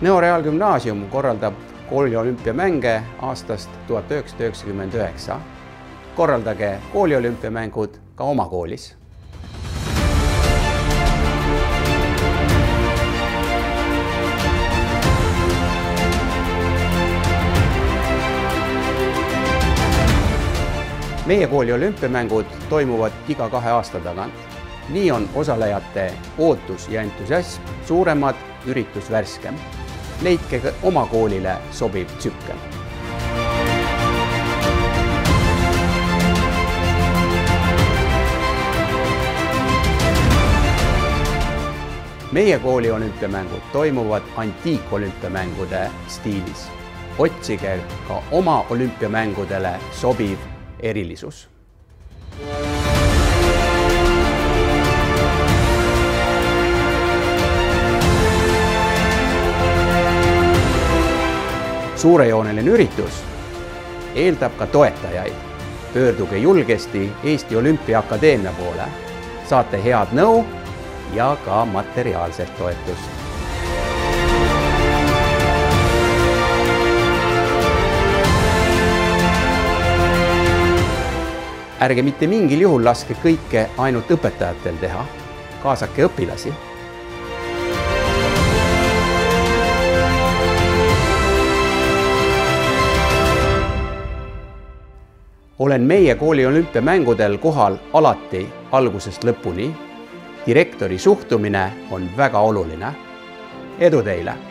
Nõo Reaalgümnaasium korraldab kooliolümpiamänge aastast 1999. Korraldage kooliolümpiamängud ka oma koolis. Meie kooli olümpiamängud toimuvad iga 2 aasta tagant. Nii on osalejate ootus ja entusiasm suuremad, üritus värskem. Leidke oma koolile sobiv tsükkel. Meie kooli olümpiamängud toimuvad antiikolümpiamängude stiilis. Otsige ka oma olümpiamängudele sobiv erilisus. Suurejooneline üritus eeldab ka toetajaid. Pöörduge julgesti Eesti Olümpiaakadeemia poole. Saate head nõu ja ka materiaalset toetust. Ärge mitte mingil juhul laske kõike ainult õpetajatel teha. Kaasake õpilasi. Olen meie kooli olümpiamängudel kohal alati algusest lõpuni. Direktori suhtumine on väga oluline. Edu teile!